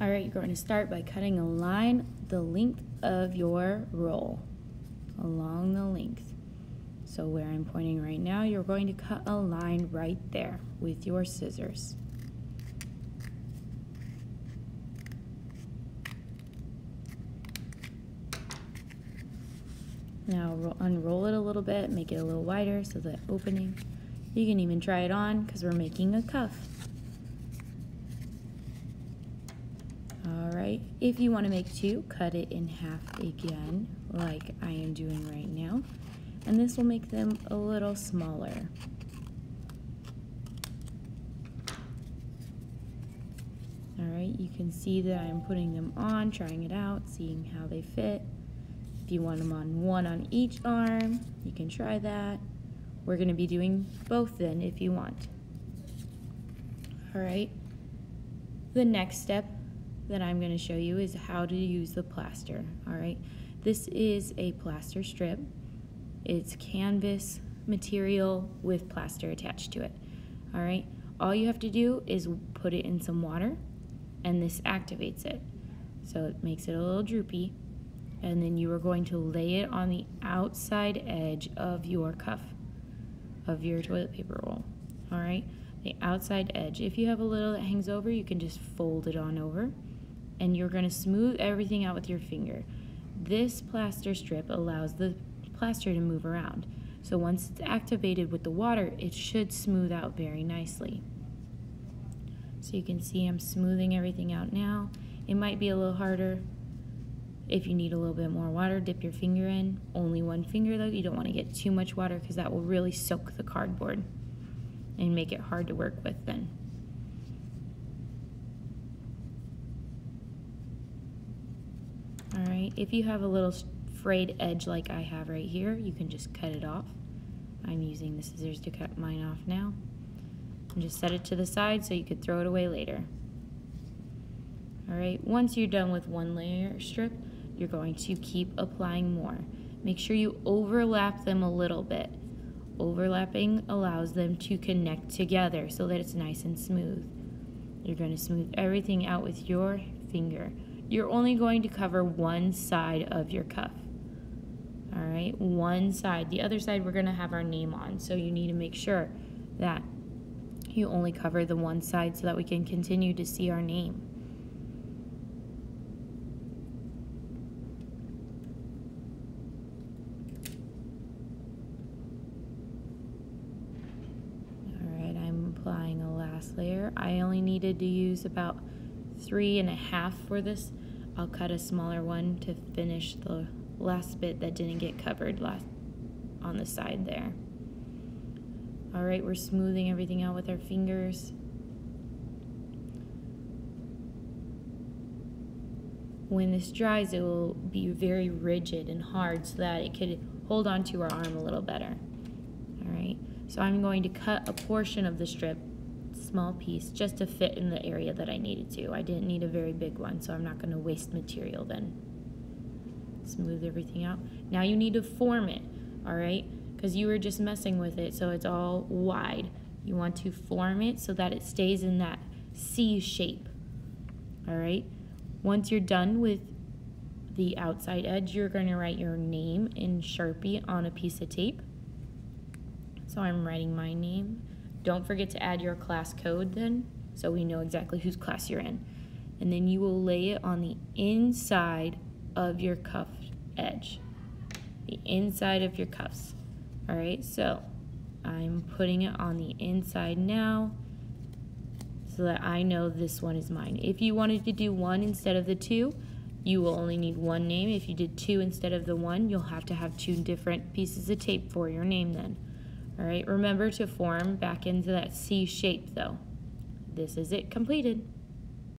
All right, you're going to start by cutting a line the length of your roll, along the length. So where I'm pointing right now, you're going to cut a line right there with your scissors. Now unroll it a little bit, make it a little wider so that opening. You can even try it on because we're making a cuff. Alright, if you want to make two, cut it in half again, like I am doing right now. And this will make them a little smaller. Alright, you can see that I'm putting them on, trying it out, seeing how they fit. If you want them on one on each arm, you can try that. We're going to be doing both then if you want. Alright, the next step that I'm going to show you is how to use the plaster. Alright, this is a plaster strip. It's canvas material with plaster attached to it. Alright, all you have to do is put it in some water and this activates it. So it makes it a little droopy, and then you are going to lay it on the outside edge of your cuff of your toilet paper roll. Alright, the outside edge. If you have a little that hangs over, you can just fold it on over, and you're going to smooth everything out with your finger. This plaster strip allows the plaster to move around. So once it's activated with the water, it should smooth out very nicely. So you can see I'm smoothing everything out now. It might be a little harder. If you need a little bit more water, dip your finger in. Only one finger though. You don't want to get too much water because that will really soak the cardboard and make it hard to work with then. Alright, if you have a little frayed edge like I have right here, you can just cut it off. I'm using the scissors to cut mine off now. And just set it to the side so you could throw it away later. Alright, once you're done with one layer strip, you're going to keep applying more. Make sure you overlap them a little bit. Overlapping allows them to connect together so that it's nice and smooth. You're going to smooth everything out with your finger. You're only going to cover one side of your cuff. Alright, one side. The other side we're going to have our name on, so you need to make sure that you only cover the one side so that we can continue to see our name. Alright, I'm applying a last layer. I only needed to use about 3.5 for this. I'll cut a smaller one to finish the last bit that didn't get covered on the side there. Alright, we're smoothing everything out with our fingers. When this dries, it will be very rigid and hard so that it could hold onto our arm a little better. Alright, so I'm going to cut a portion of the strip, small piece, just to fit in the area that I needed to. I didn't need a very big one, so I'm not going to waste material then. Smooth everything out. Now you need to form it, alright? Because you were just messing with it, so it's all wide. You want to form it so that it stays in that C shape. Alright? Once you're done with the outside edge, you're going to write your name in Sharpie on a piece of tape. So I'm writing my name. Don't forget to add your class code then, so we know exactly whose class you're in. And then you will lay it on the inside of your cuff edge. The inside of your cuffs. Alright, so I'm putting it on the inside now so that I know this one is mine. If you wanted to do one instead of the two, you will only need one name. If you did two instead of the one, you'll have to have two different pieces of tape for your name then. Alright, remember to form back into that C shape though. This is it completed.